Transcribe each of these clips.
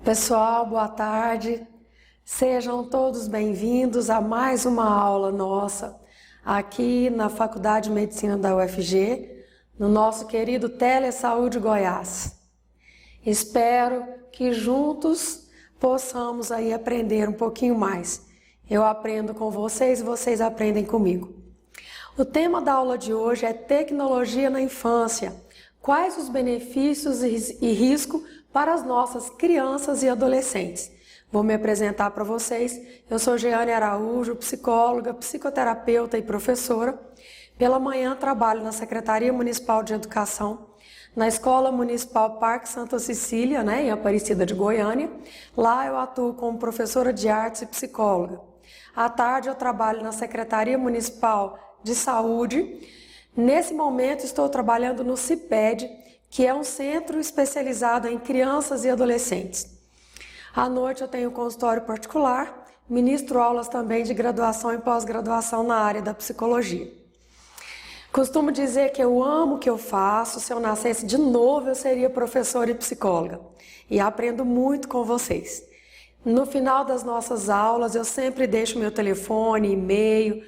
Pessoal, boa tarde. Sejam todos bem-vindos a mais uma aula nossa aqui na Faculdade de Medicina da UFG, no nosso querido Telesaúde Goiás. Espero que juntos possamos aí aprender um pouquinho mais. Eu aprendo com vocês e vocês aprendem comigo. O tema da aula de hoje é tecnologia na infância. Quais os benefícios e riscos para as nossas crianças e adolescentes? Vou me apresentar para vocês. Eu sou Jeane Araújo, psicóloga, psicoterapeuta e professora. Pela manhã trabalho na Secretaria Municipal de Educação, na Escola Municipal Parque Santa Cecília, em Aparecida de Goiânia. Lá eu atuo como professora de artes e psicóloga. À tarde eu trabalho na Secretaria Municipal de Saúde. Nesse momento estou trabalhando no CIPED, que é um centro especializado em crianças e adolescentes. À noite eu tenho consultório particular, ministro aulas também de graduação e pós-graduação na área da psicologia. Costumo dizer que eu amo o que eu faço, se eu nascesse de novo eu seria professora e psicóloga. E aprendo muito com vocês. No final das nossas aulas eu sempre deixo meu telefone, e-mail,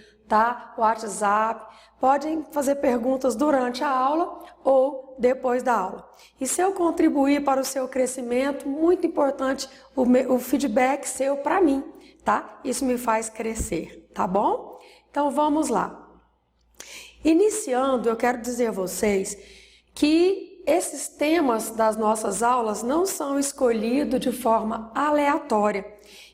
WhatsApp. Podem fazer perguntas durante a aula ou depois da aula. E se eu contribuir para o seu crescimento, muito importante o feedback seu para mim, Isso me faz crescer, tá bom? Então vamos lá. Iniciando, eu quero dizer a vocês que esses temas das nossas aulas não são escolhidos de forma aleatória.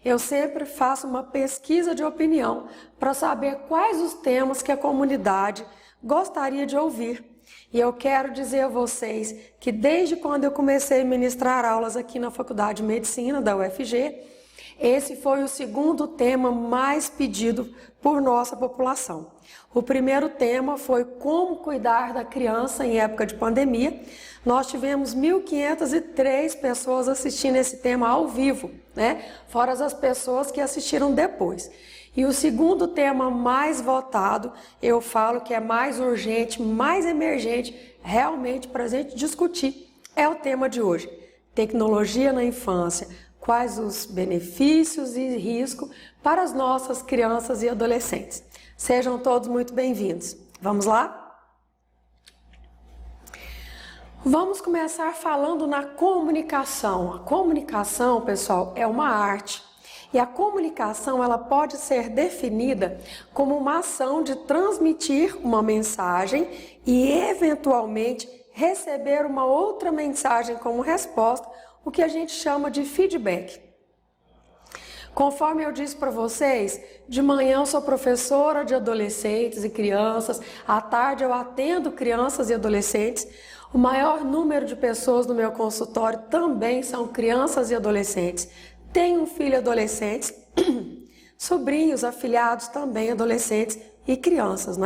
Eu sempre faço uma pesquisa de opinião para saber quais os temas que a comunidade gostaria de ouvir. E eu quero dizer a vocês que desde quando eu comecei a ministrar aulas aqui na Faculdade de Medicina da UFG, esse foi o segundo tema mais pedido por nossa população. O primeiro tema foi como cuidar da criança em época de pandemia. Nós tivemos 1.503 pessoas assistindo esse tema ao vivo, Fora as pessoas que assistiram depois. E o segundo tema mais votado, eu falo que é mais urgente, mais emergente, realmente para a gente discutir, é o tema de hoje. Tecnologia na infância. Quais os benefícios e riscos para as nossas crianças e adolescentes. Sejam todos muito bem-vindos. Vamos lá? Vamos começar falando na comunicação. A comunicação, pessoal, é uma arte. E a comunicação ela pode ser definida como uma ação de transmitir uma mensagem e, eventualmente, receber uma outra mensagem como resposta, o que a gente chama de feedback. Conforme eu disse para vocês, de manhã eu sou professora de adolescentes e crianças, à tarde eu atendo crianças e adolescentes. O maior número de pessoas no meu consultório também são crianças e adolescentes. Tenho um filho adolescente, sobrinhos, afilhados também adolescentes e crianças,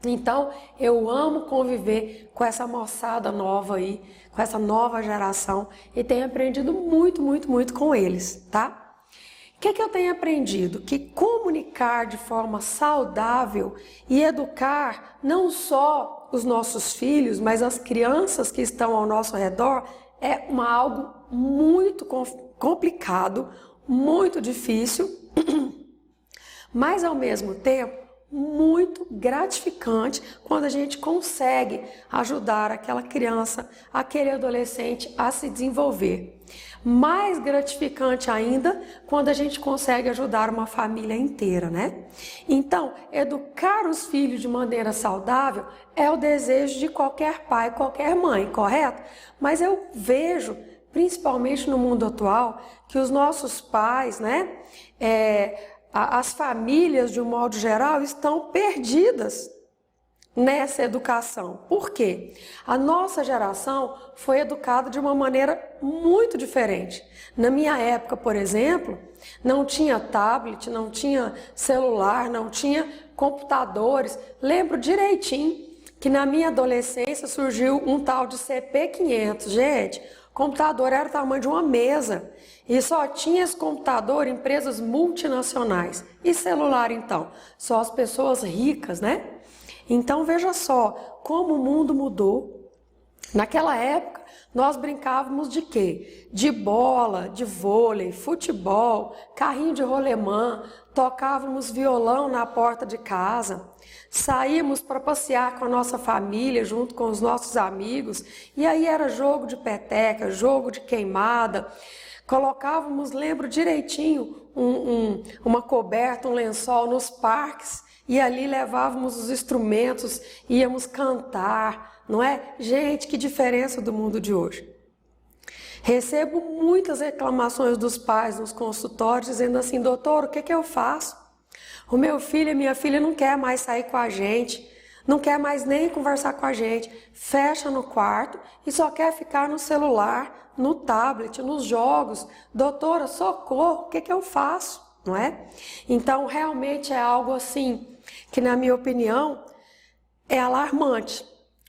Então, eu amo conviver com essa moçada nova aí, com essa nova geração e tenho aprendido muito, muito, muito com eles, O que eu tenho aprendido? Que comunicar de forma saudável e educar não só os nossos filhos, mas as crianças que estão ao nosso redor é algo muito complicado, muito difícil, mas ao mesmo tempo muito gratificante quando a gente consegue ajudar aquela criança, aquele adolescente a se desenvolver. Mais gratificante ainda quando a gente consegue ajudar uma família inteira, Então, educar os filhos de maneira saudável é o desejo de qualquer pai, qualquer mãe, correto? Mas eu vejo, principalmente no mundo atual, que os nossos pais, as famílias, de um modo geral, estão perdidas nessa educação. Por quê? A nossa geração foi educada de uma maneira muito diferente. Na minha época, por exemplo, não tinha tablet, não tinha celular, não tinha computadores. Lembro direitinho que na minha adolescência surgiu um tal de CP500. Gente, o computador era o tamanho de uma mesa. E só tinha esse computador em empresas multinacionais. E celular, então? Só as pessoas ricas, Então, veja só como o mundo mudou, Naquela época, nós brincávamos de quê? De bola, de vôlei, futebol, carrinho de rolemã, tocávamos violão na porta de casa, saímos para passear com a nossa família, junto com os nossos amigos, e aí era jogo de peteca, jogo de queimada. Colocávamos, lembro direitinho, uma coberta, um lençol nos parques, e ali levávamos os instrumentos, íamos cantar, não é? Gente, que diferença do mundo de hoje. Recebo muitas reclamações dos pais nos consultórios, dizendo assim: doutor, o que eu faço? O meu filho e minha filha não quer mais sair com a gente, não quer mais nem conversar com a gente, fecha no quarto e só quer ficar no celular, no tablet, nos jogos. Doutora, socorro, o que eu faço? Não é? Então, realmente é algo assim que, na minha opinião, é alarmante.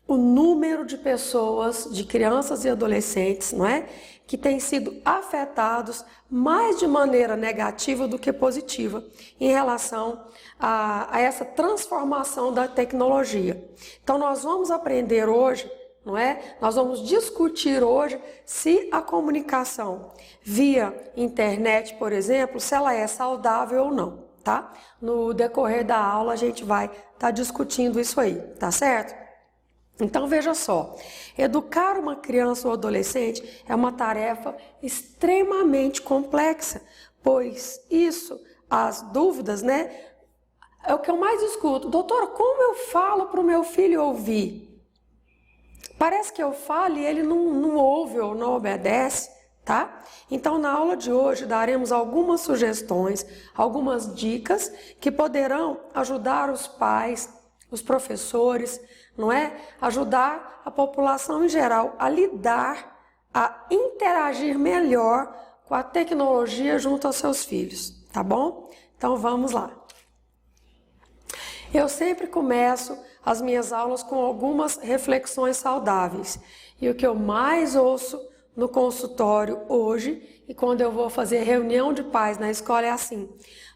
O número de pessoas, de crianças e adolescentes, não é? Que têm sido afetados mais de maneira negativa do que positiva em relação a essa transformação da tecnologia. Então, nós vamos aprender hoje, não é? Nós vamos discutir hoje se a comunicação via internet, por exemplo, se ela é saudável ou não, tá? No decorrer da aula a gente vai estar discutindo isso aí, tá certo? Então veja só, educar uma criança ou adolescente é uma tarefa extremamente complexa, pois isso, as dúvidas, né? É o que eu mais escuto. Doutora, como eu falo para o meu filho ouvir? Parece que eu falo e ele não ouve ou não obedece, tá? Então, na aula de hoje, daremos algumas sugestões, algumas dicas que poderão ajudar os pais, os professores, não é? Ajudar a população em geral a lidar, a interagir melhor com a tecnologia junto aos seus filhos, tá bom? Então, vamos lá. Eu sempre começo as minhas aulas com algumas reflexões saudáveis. E o que eu mais ouço no consultório hoje e quando eu vou fazer reunião de pais na escola é assim: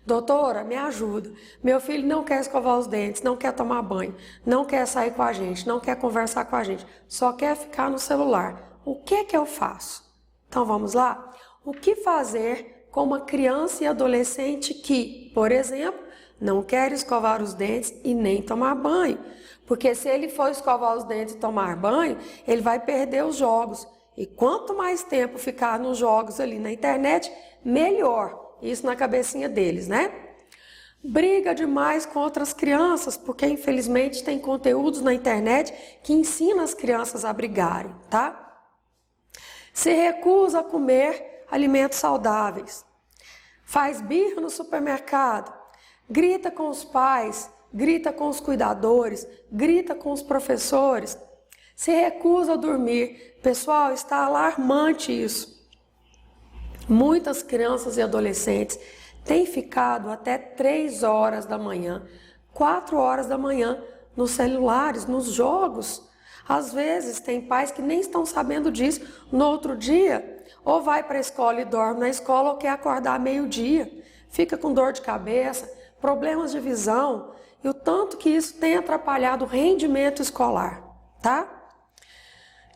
doutora, me ajuda. Meu filho não quer escovar os dentes, não quer tomar banho, não quer sair com a gente, não quer conversar com a gente, só quer ficar no celular. O que eu faço? Então vamos lá? O que fazer com uma criança e adolescente que, por exemplo, não quer escovar os dentes e nem tomar banho? Porque se ele for escovar os dentes e tomar banho, ele vai perder os jogos. E quanto mais tempo ficar nos jogos ali na internet, melhor. Isso na cabecinha deles, né? Briga demais com outras crianças, porque infelizmente tem conteúdos na internet que ensinam as crianças a brigarem, tá? Se recusa a comer alimentos saudáveis. Faz birra no supermercado. Grita com os pais, grita com os cuidadores, grita com os professores. Se recusa a dormir. Pessoal, está alarmante isso. Muitas crianças e adolescentes têm ficado até 3 horas da manhã, 4 horas da manhã nos celulares, nos jogos. Às vezes tem pais que nem estão sabendo disso. No outro dia, ou vai para a escola e dorme na escola, ou quer acordar meio-dia. Fica com dor de cabeça, problemas de visão, e o tanto que isso tem atrapalhado o rendimento escolar, tá?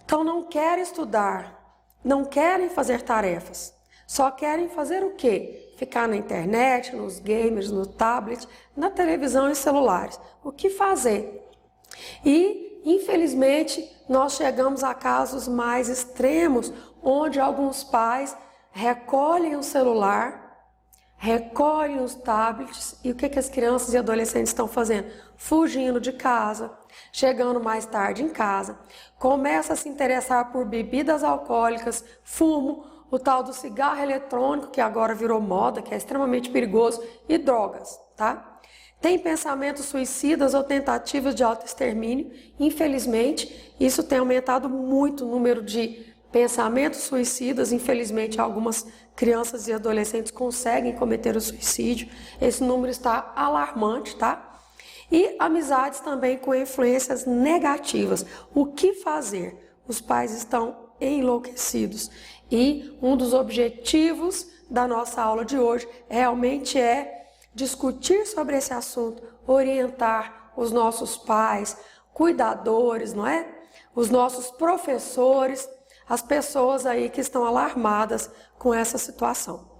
Então não querem estudar, não querem fazer tarefas, só querem fazer o quê? Ficar na internet, nos games, no tablet, na televisão e celulares. O que fazer? E, infelizmente, nós chegamos a casos mais extremos, onde alguns pais recolhem o celular, recolhem os tablets, e o que as crianças e adolescentes estão fazendo? Fugindo de casa, chegando mais tarde em casa, começa a se interessar por bebidas alcoólicas, fumo, o tal do cigarro eletrônico, que agora virou moda, que é extremamente perigoso, e drogas, tá? Tem pensamentos suicidas ou tentativas de autoextermínio. Infelizmente, isso tem aumentado muito o número de pensamentos suicidas. Infelizmente, algumas crianças e adolescentes conseguem cometer o suicídio. Esse número está alarmante, tá? E amizades também com influências negativas. O que fazer? Os pais estão enlouquecidos. E um dos objetivos da nossa aula de hoje realmente é discutir sobre esse assunto, orientar os nossos pais, cuidadores, não é? os nossos professores, as pessoas aí que estão alarmadas com essa situação.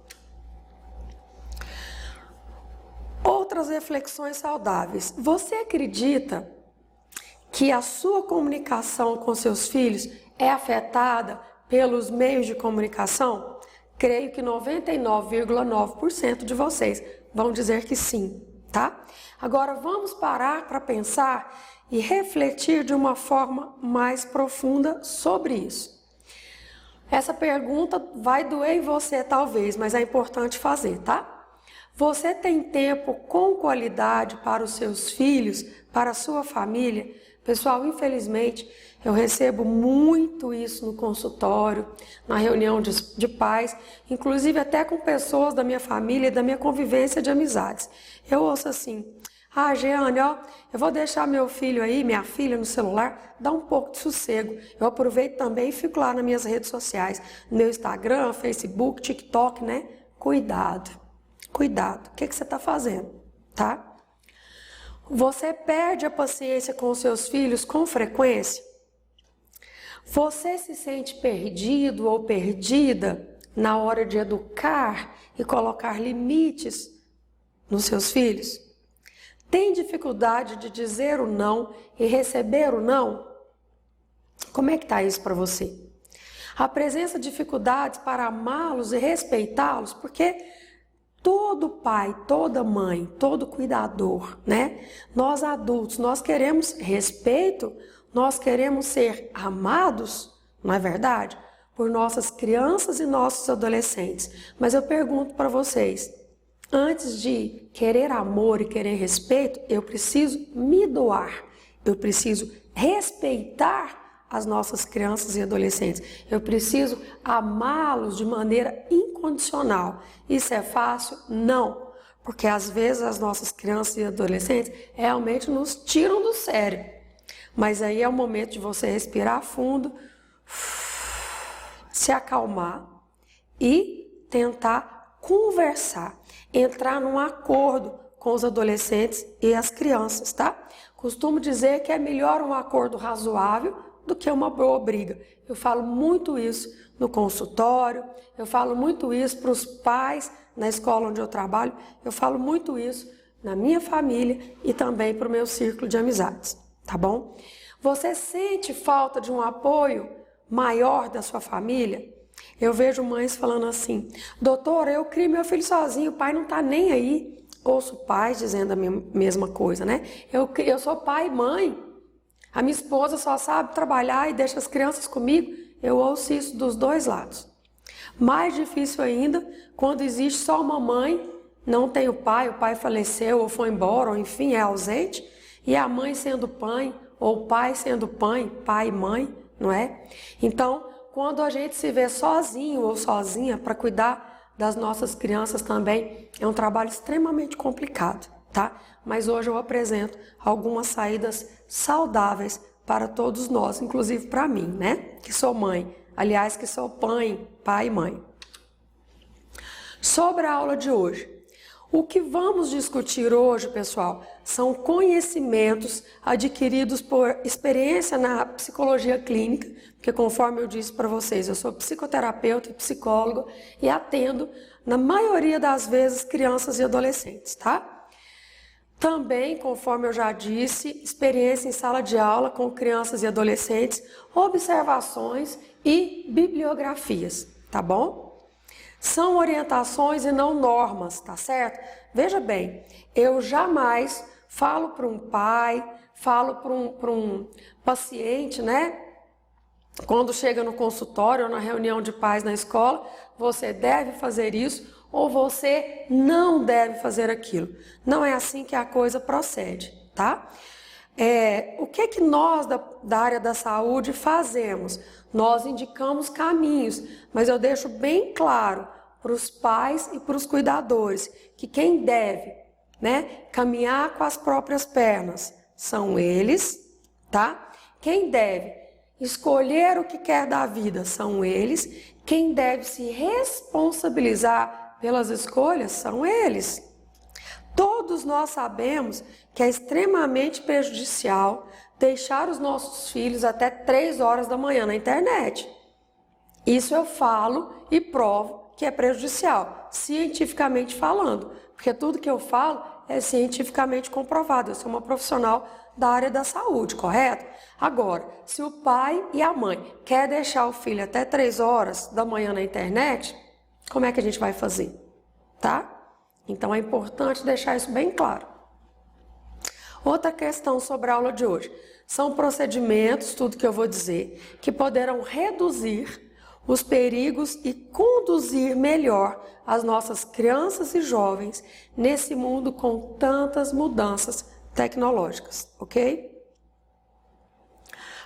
Outras reflexões saudáveis. Você acredita que a sua comunicação com seus filhos é afetada pelos meios de comunicação? Creio que 99,9% de vocês vão dizer que sim, tá? Agora vamos parar para pensar e refletir de uma forma mais profunda sobre isso. Essa pergunta vai doer em você talvez, mas é importante fazer, tá? Você tem tempo com qualidade para os seus filhos, para a sua família? Pessoal, infelizmente, eu recebo muito isso no consultório, na reunião de pais, inclusive até com pessoas da minha família e da minha convivência de amizades. Eu ouço assim: Jeane, ó, eu vou deixar meu filho aí, minha filha no celular, dá um pouco de sossego. Eu aproveito também e fico lá nas minhas redes sociais, no meu Instagram, Facebook, TikTok, né? Cuidado, cuidado. O que você está fazendo, tá? Você perde a paciência com os seus filhos com frequência? Você se sente perdido ou perdida na hora de educar e colocar limites nos seus filhos? Tem dificuldade de dizer o não e receber o não? Como é que está isso para você? Apresenta dificuldades para amá-los e respeitá-los? Porque todo pai, toda mãe, todo cuidador, né? Nós adultos, nós queremos respeito, nós queremos ser amados, não é verdade? Por nossas crianças e nossos adolescentes. Mas eu pergunto para vocês, antes de querer amor e querer respeito, eu preciso me doar, eu preciso respeitar as nossas crianças e adolescentes. Eu preciso amá-los de maneira incondicional. Isso é fácil? Não. Porque às vezes as nossas crianças e adolescentes realmente nos tiram do sério. Mas aí é o momento de você respirar fundo, se acalmar e tentar conversar, entrar num acordo com os adolescentes e as crianças, tá? Costumo dizer que é melhor um acordo razoável do que uma boa briga. Eu falo muito isso no consultório, eu falo muito isso para os pais na escola onde eu trabalho, eu falo muito isso na minha família e também para o meu círculo de amizades, tá bom? Você sente falta de um apoio maior da sua família? Eu vejo mães falando assim: doutora, eu crio meu filho sozinho, o pai não está nem aí. Ouço pais dizendo a mesma coisa, né? Eu sou pai e mãe. A minha esposa só sabe trabalhar e deixa as crianças comigo. Eu ouço isso dos dois lados. Mais difícil ainda, quando existe só uma mãe, não tem o pai faleceu ou foi embora, ou enfim, é ausente, e a mãe sendo pai, ou o pai sendo pai e mãe, não é? Então, quando a gente se vê sozinho ou sozinha para cuidar das nossas crianças também, é um trabalho extremamente complicado, tá? Mas hoje eu apresento algumas saídas saudáveis para todos nós, inclusive para mim, né? Que sou mãe, aliás, que sou pai e mãe. Sobre a aula de hoje, o que vamos discutir hoje, pessoal, são conhecimentos adquiridos por experiência na psicologia clínica, porque conforme eu disse para vocês, eu sou psicoterapeuta e psicóloga e atendo, na maioria das vezes, crianças e adolescentes, tá? Também, conforme eu já disse, experiência em sala de aula com crianças e adolescentes, observações e bibliografias, tá bom? São orientações e não normas, tá certo? Veja bem, eu jamais falo para um pai, falo para um paciente, né? Quando chega no consultório ou na reunião de pais na escola, você deve fazer isso ou você não deve fazer aquilo. Não é assim que a coisa procede, tá? O que nós da área da saúde fazemos? Nós indicamos caminhos, mas eu deixo bem claro para os pais e para os cuidadores que quem deve, né, caminhar com as próprias pernas são eles, tá? Quem deve escolher o que quer da vida são eles, quem deve se responsabilizar pelas escolhas são eles. Todos nós sabemos que é extremamente prejudicial deixar os nossos filhos até 3 horas da manhã na internet. Isso eu falo e provo que é prejudicial, cientificamente falando, porque tudo que eu falo é cientificamente comprovado. Eu sou uma profissional da área da saúde, correto? Agora, se o pai e a mãe querem deixar o filho até 3 horas da manhã na internet, como é que a gente vai fazer? Tá? Então é importante deixar isso bem claro. Outra questão sobre a aula de hoje. São procedimentos, tudo que eu vou dizer, que poderão reduzir os perigos e conduzir melhor as nossas crianças e jovens nesse mundo com tantas mudanças tecnológicas, ok?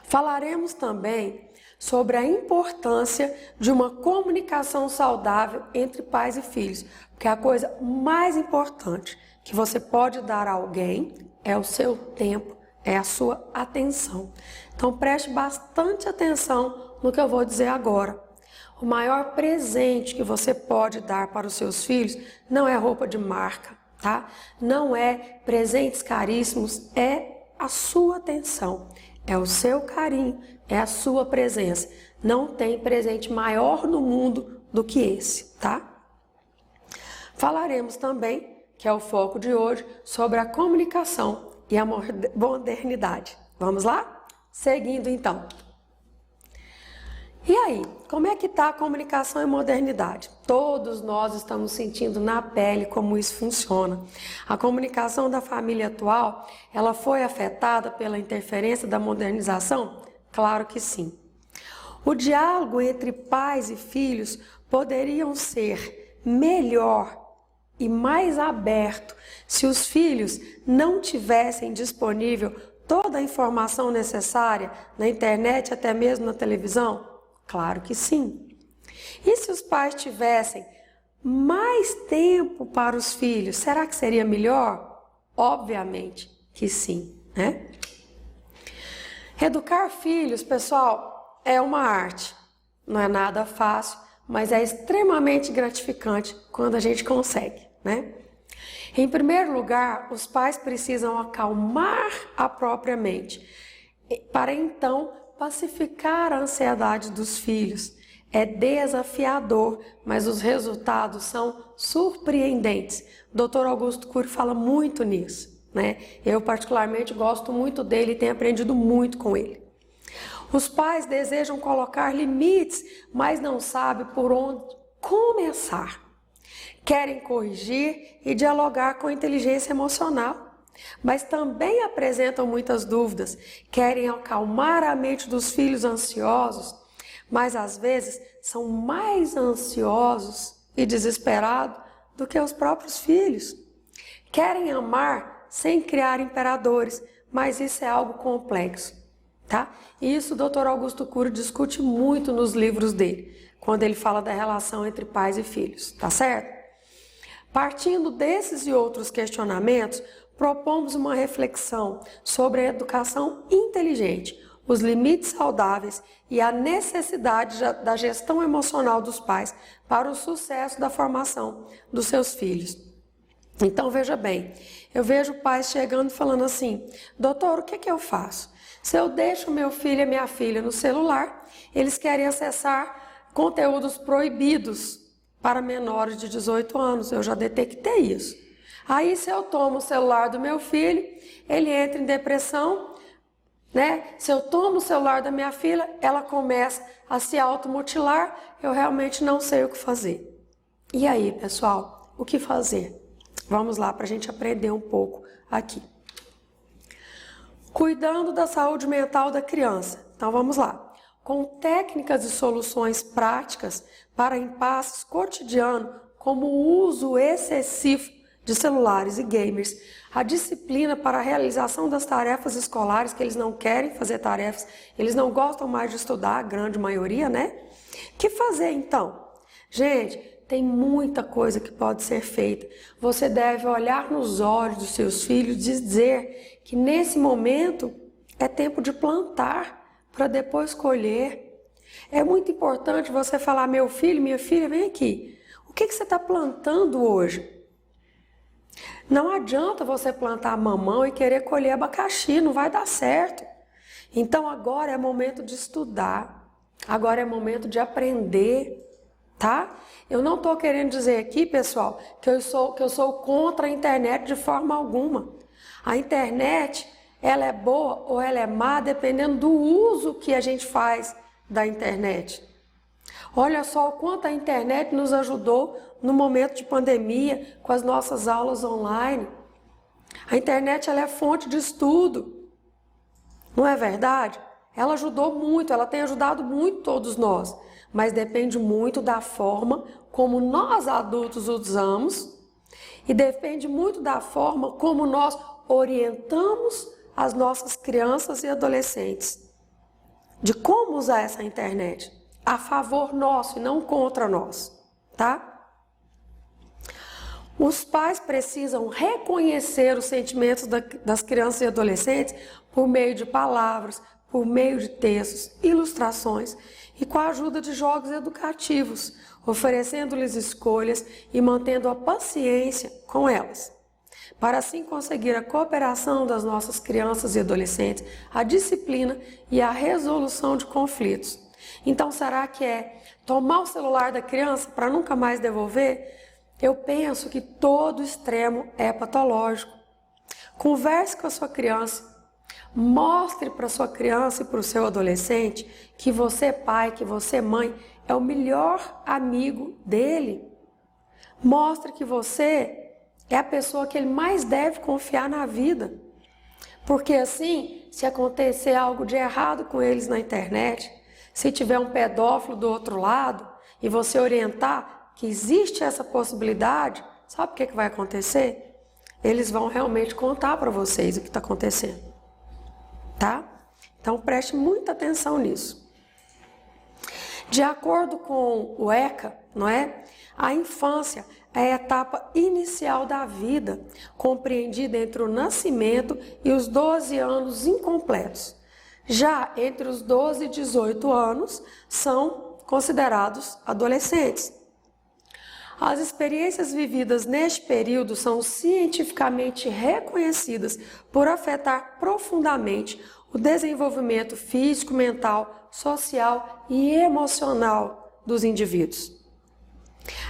Falaremos também sobre a importância de uma comunicação saudável entre pais e filhos, porque a coisa mais importante que você pode dar a alguém é o seu tempo, é a sua atenção. Então preste bastante atenção no que eu vou dizer agora. O maior presente que você pode dar para os seus filhos não é roupa de marca, tá? Não é presentes caríssimos, é a sua atenção, é o seu carinho, é a sua presença. Não tem presente maior no mundo do que esse, tá? Falaremos também, que é o foco de hoje, sobre a comunicação e a modernidade. Vamos lá? Seguindo então. E aí, como é que está a comunicação e modernidade? Todos nós estamos sentindo na pele como isso funciona. A comunicação da família atual, ela foi afetada pela interferência da modernização? Claro que sim. O diálogo entre pais e filhos poderiam ser melhor e mais aberto se os filhos não tivessem disponível toda a informação necessária na internet, até mesmo na televisão? Claro que sim. E se os pais tivessem mais tempo para os filhos, será que seria melhor? Obviamente que sim, né? Educar filhos, pessoal, é uma arte. Não é nada fácil, mas é extremamente gratificante quando a gente consegue, né? Em primeiro lugar, os pais precisam acalmar a própria mente, para então pacificar a ansiedade dos filhos. É desafiador, mas os resultados são surpreendentes. O Dr. Augusto Cury fala muito nisso, né? Eu particularmente gosto muito dele e tenho aprendido muito com ele. Os pais desejam colocar limites, mas não sabem por onde começar. Querem corrigir e dialogar com a inteligência emocional, mas também apresentam muitas dúvidas. Querem acalmar a mente dos filhos ansiosos, mas às vezes são mais ansiosos e desesperados do que os próprios filhos. Querem amar sem criar imperadores, mas isso é algo complexo, tá? Isso o Dr. Augusto Cury discute muito nos livros dele, quando ele fala da relação entre pais e filhos, tá certo? Partindo desses e outros questionamentos, propomos uma reflexão sobre a educação inteligente, os limites saudáveis e a necessidade da gestão emocional dos pais para o sucesso da formação dos seus filhos. Então, veja bem, eu vejo pais chegando e falando assim: doutor, o que eu faço? Se eu deixo meu filho e minha filha no celular, eles querem acessar conteúdos proibidos para menores de 18 anos, eu já detectei isso. Aí, se eu tomo o celular do meu filho, ele entra em depressão, né? Se eu tomo o celular da minha filha, ela começa a se automutilar, eu realmente não sei o que fazer. E aí, pessoal, o que fazer? Vamos lá para a gente aprender um pouco aqui. Cuidando da saúde mental da criança. Então, vamos lá. Com técnicas e soluções práticas para impasses cotidianos, como o uso excessivo de celulares e gamers, a disciplina para a realização das tarefas escolares, que eles não querem fazer tarefas, eles não gostam mais de estudar, a grande maioria, né? O que fazer então? Gente, tem muita coisa que pode ser feita. Você deve olhar nos olhos dos seus filhos e dizer que nesse momento é tempo de plantar para depois colher. É muito importante você falar: meu filho, minha filha, vem aqui. O que você está plantando hoje? Não adianta você plantar mamão e querer colher abacaxi, não vai dar certo. Então agora é momento de estudar, agora é momento de aprender, tá? Eu não estou querendo dizer aqui, pessoal, que eu sou contra a internet de forma alguma. A internet, ela é boa ou ela é má dependendo do uso que a gente faz da internet. Olha só o quanto a internet nos ajudou no momento de pandemia com as nossas aulas online. A internet, ela é fonte de estudo, não é verdade? Ela ajudou muito, ela tem ajudado muito todos nós, mas depende muito da forma como nós adultos usamos e depende muito da forma como nós orientamos as nossas crianças e adolescentes de como usar essa internet a favor nosso e não contra nós, tá? Os pais precisam reconhecer os sentimentos das crianças e adolescentes por meio de palavras, por meio de textos, ilustrações e com a ajuda de jogos educativos, oferecendo-lhes escolhas e mantendo a paciência com elas, para assim conseguir a cooperação das nossas crianças e adolescentes, a disciplina e a resolução de conflitos. Então, será que é tomar o celular da criança para nunca mais devolver? Eu penso que todo extremo é patológico. Converse com a sua criança, mostre para a sua criança e para o seu adolescente que você, pai, que você, mãe, é o melhor amigo dele. Mostre que você é a pessoa que ele mais deve confiar na vida. Porque assim, se acontecer algo de errado com eles na internet, se tiver um pedófilo do outro lado e você orientar que existe essa possibilidade, sabe o que vai acontecer? Eles vão realmente contar para vocês o que está acontecendo, tá? Então preste muita atenção nisso. De acordo com o ECA, não é? A infância é a etapa inicial da vida, compreendida entre o nascimento e os 12 anos incompletos. Já entre os 12 e 18 anos são considerados adolescentes. As experiências vividas neste período são cientificamente reconhecidas por afetar profundamente o desenvolvimento físico, mental, social e emocional dos indivíduos.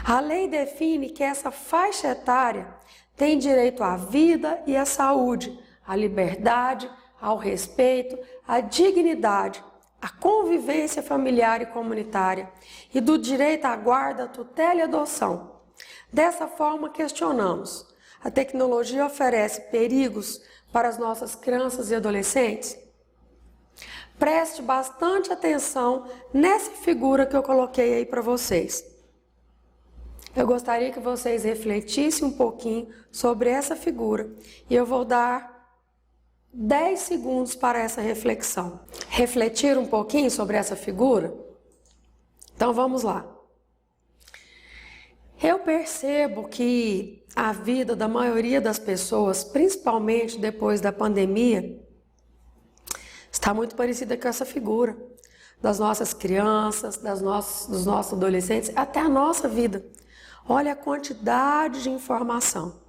A lei define que essa faixa etária tem direito à vida e à saúde, à liberdade, ao respeito, à dignidade, à convivência familiar e comunitária e do direito à guarda, tutela e adoção. Dessa forma, questionamos: a tecnologia oferece perigos para as nossas crianças e adolescentes? Preste bastante atenção nessa figura que eu coloquei aí para vocês. Eu gostaria que vocês refletissem um pouquinho sobre essa figura e eu vou dar 10 segundos para essa reflexão. Refletir um pouquinho sobre essa figura? Então vamos lá. Eu percebo que a vida da maioria das pessoas, principalmente depois da pandemia, está muito parecida com essa figura das nossas crianças, dos nossos adolescentes, até a nossa vida. Olha a quantidade de informação.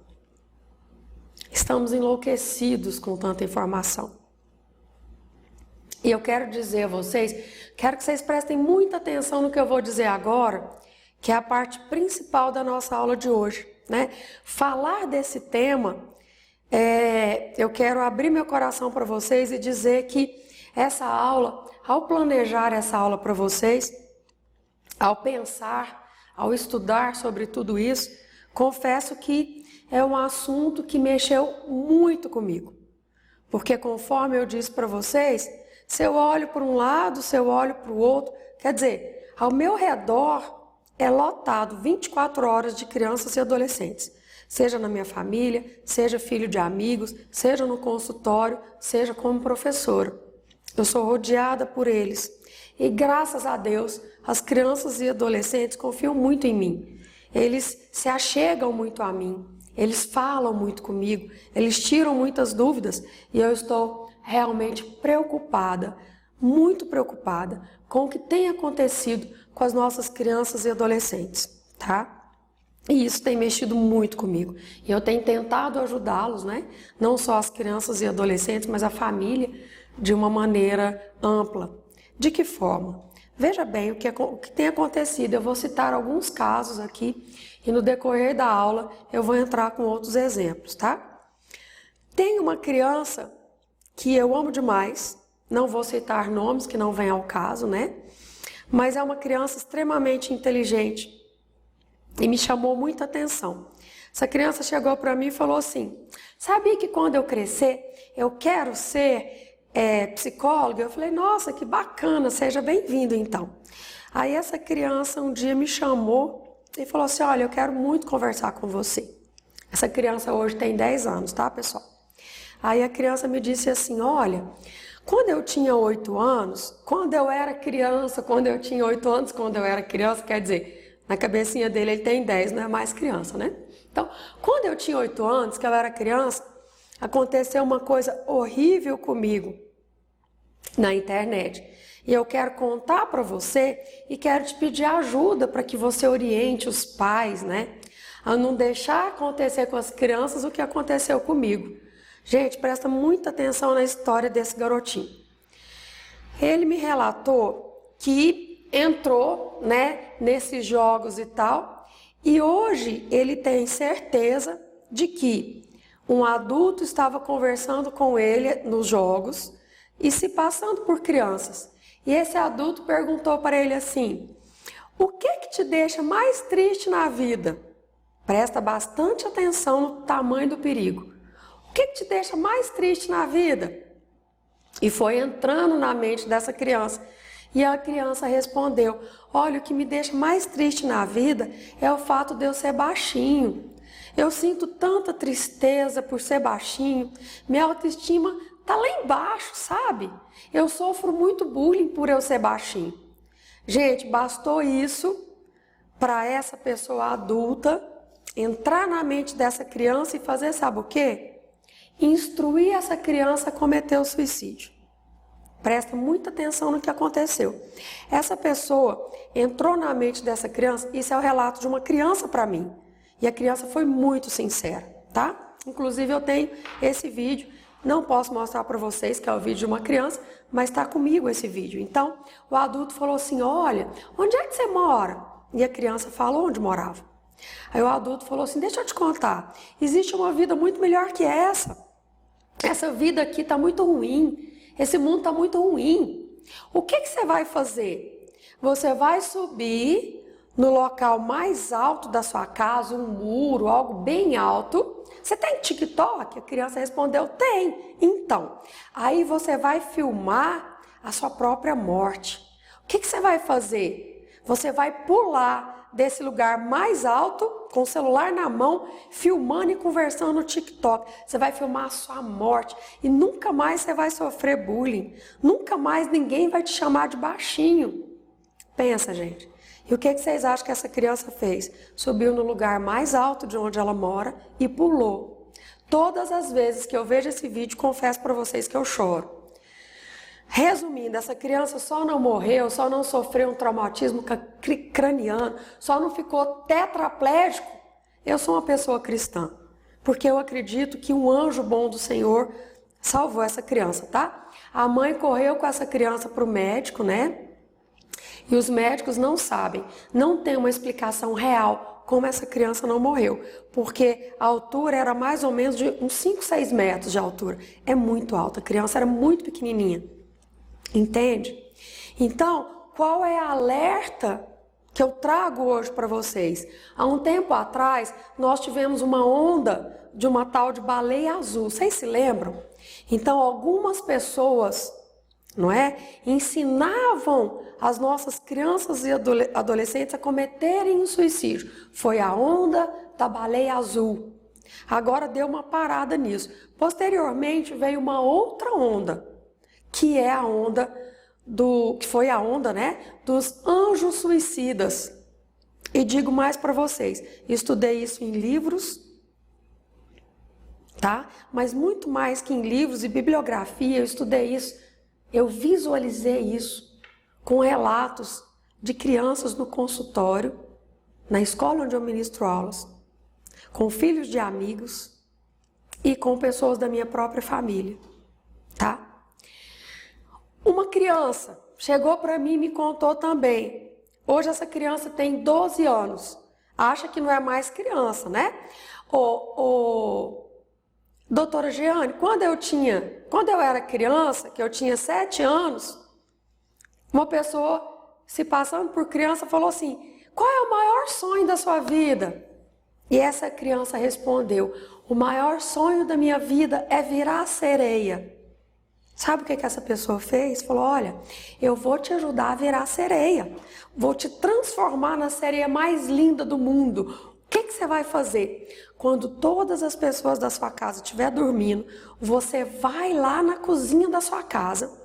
Estamos enlouquecidos com tanta informação. E eu quero dizer a vocês, quero que vocês prestem muita atenção no que eu vou dizer agora, que é a parte principal da nossa aula de hoje, né? Falar desse tema, eu quero abrir meu coração para vocês e dizer que essa aula, ao planejar essa aula para vocês, ao pensar, ao estudar sobre tudo isso, confesso que é um assunto que mexeu muito comigo. Porque conforme eu disse para vocês, se eu olho para um lado, se eu olho para o outro, quer dizer, ao meu redor é lotado 24 horas de crianças e adolescentes. Seja na minha família, seja filho de amigos, seja no consultório, seja como professora. Eu sou rodeada por eles. E graças a Deus, as crianças e adolescentes confiam muito em mim. Eles se achegam muito a mim. Eles falam muito comigo, eles tiram muitas dúvidas e eu estou realmente preocupada, muito preocupada com o que tem acontecido com as nossas crianças e adolescentes, tá? E isso tem mexido muito comigo. E eu tenho tentado ajudá-los, né? Não só as crianças e adolescentes, mas a família, de uma maneira ampla. De que forma? Veja bem o que tem acontecido. Eu vou citar alguns casos aqui e no decorrer da aula eu vou entrar com outros exemplos, tá? Tem uma criança que eu amo demais, não vou citar nomes que não vem ao caso, né? Mas é uma criança extremamente inteligente e me chamou muita atenção. Essa criança chegou para mim e falou assim: sabia que quando eu crescer eu quero ser psicóloga? Eu falei: nossa, que bacana, seja bem-vindo então. Aí essa criança um dia me chamou e falou assim: olha, eu quero muito conversar com você. Essa criança hoje tem 10 anos, tá, pessoal? Aí a criança me disse assim: olha, quando eu tinha 8 anos, quando eu era criança, quer dizer, na cabecinha dele ele tem 10, não é mais criança, né? Então, quando eu tinha 8 anos, que eu era criança, aconteceu uma coisa horrível comigo na internet. E eu quero contar para você e quero te pedir ajuda para que você oriente os pais, né? A não deixar acontecer com as crianças o que aconteceu comigo. Gente, presta muita atenção na história desse garotinho. Ele me relatou que entrou, né, nesses jogos e tal, e hoje ele tem certeza de que um adulto estava conversando com ele nos jogos e se passando por crianças. E esse adulto perguntou para ele assim: o que te deixa mais triste na vida? Presta bastante atenção no tamanho do perigo. O que te deixa mais triste na vida? E foi entrando na mente dessa criança. E a criança respondeu: olha, o que me deixa mais triste na vida é o fato de eu ser baixinho. Eu sinto tanta tristeza por ser baixinho. Minha autoestima tá lá embaixo, sabe? Eu sofro muito bullying por eu ser baixinho. Gente, bastou isso para essa pessoa adulta entrar na mente dessa criança e fazer, sabe o quê? Instruir essa criança a cometer o suicídio. Presta muita atenção no que aconteceu. Essa pessoa entrou na mente dessa criança, isso é o relato de uma criança para mim. E a criança foi muito sincera, tá? Inclusive eu tenho esse vídeo, não posso mostrar para vocês que é o vídeo de uma criança, mas está comigo esse vídeo. Então, o adulto falou assim: olha, onde é que você mora? E a criança falou onde morava. Aí o adulto falou assim: deixa eu te contar, existe uma vida muito melhor que essa. Essa vida aqui está muito ruim. Esse mundo está muito ruim. O que você vai fazer? Você vai subir no local mais alto da sua casa, um muro, algo bem alto. Você tem TikTok? A criança respondeu: tem. Então, aí você vai filmar a sua própria morte. O que você vai fazer? Você vai pular desse lugar mais alto, com o celular na mão, filmando e conversando no TikTok. Você vai filmar a sua morte e nunca mais você vai sofrer bullying. Nunca mais ninguém vai te chamar de baixinho. Pensa, gente. E o que vocês acham que essa criança fez? Subiu no lugar mais alto de onde ela mora e pulou. Todas as vezes que eu vejo esse vídeo, confesso para vocês que eu choro. Resumindo, essa criança só não morreu, só não sofreu um traumatismo craniano, só não ficou tetraplégico. Eu sou uma pessoa cristã, porque eu acredito que um anjo bom do Senhor salvou essa criança, tá? A mãe correu com essa criança para o médico, né? E os médicos não sabem, não tem uma explicação real como essa criança não morreu, porque a altura era mais ou menos de uns 5, 6 metros de altura. É muito alta, a criança era muito pequenininha. Entende? Então, qual é a alerta que eu trago hoje para vocês? Há um tempo atrás, nós tivemos uma onda de uma tal de baleia azul. Vocês se lembram? Então, algumas pessoas, não é, ensinavam as nossas crianças e adolescentes a cometerem um suicídio. Foi a onda da baleia azul. Agora deu uma parada nisso. Posteriormente, veio uma outra onda, que é a onda dos anjos suicidas. E digo mais para vocês, estudei isso em livros, tá? Mas muito mais que em livros e bibliografia, eu estudei isso, eu visualizei isso com relatos de crianças no consultório, na escola onde eu ministro aulas, com filhos de amigos e com pessoas da minha própria família, tá? Uma criança chegou para mim e me contou também. Hoje essa criança tem 12 anos. Acha que não é mais criança, né? Doutora Jeane, quando eu era criança, que eu tinha 7 anos, uma pessoa se passando por criança falou assim: qual é o maior sonho da sua vida? E essa criança respondeu: o maior sonho da minha vida é virar sereia. Sabe o que essa pessoa fez? Falou: olha, eu vou te ajudar a virar sereia. Vou te transformar na sereia mais linda do mundo. O que você vai fazer? Quando todas as pessoas da sua casa estiverem dormindo, você vai lá na cozinha da sua casa,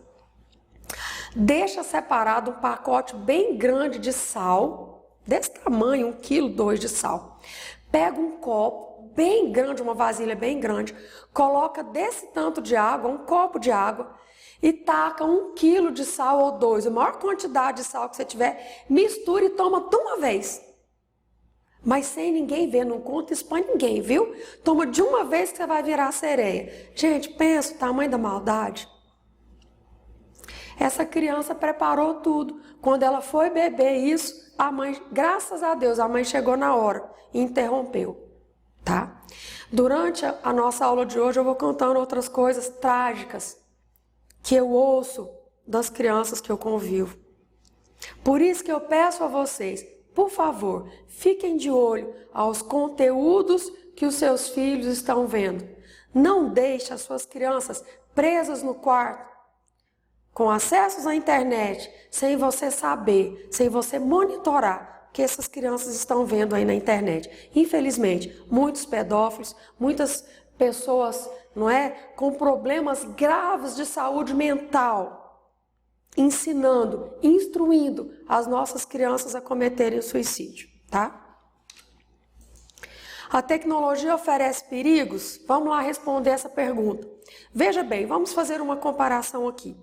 deixa separado um pacote bem grande de sal, desse tamanho, 1,2 kg de sal. Pega um copo bem grande, uma vasilha bem grande, coloca desse tanto de água, um copo de água, e taca 1 kg de sal ou 2, a maior quantidade de sal que você tiver, mistura e toma de uma vez. Mas sem ninguém ver, não conta isso pra ninguém, viu? Toma de uma vez que você vai virar sereia. Gente, pensa o tamanho da maldade. Essa criança preparou tudo. Quando ela foi beber isso, a mãe, graças a Deus, a mãe chegou na hora e interrompeu, tá? Durante a nossa aula de hoje, eu vou contando outras coisas trágicas que eu ouço das crianças que eu convivo. Por isso que eu peço a vocês, por favor, fiquem de olho aos conteúdos que os seus filhos estão vendo. Não deixe as suas crianças presas no quarto, com acessos à internet, sem você saber, sem você monitorar o que essas crianças estão vendo aí na internet. Infelizmente, muitos pedófilos, muitas pessoas, não é, com problemas graves de saúde mental, ensinando, instruindo as nossas crianças a cometerem o suicídio, tá? A tecnologia oferece perigos? Vamos lá responder essa pergunta. Veja bem, vamos fazer uma comparação aqui.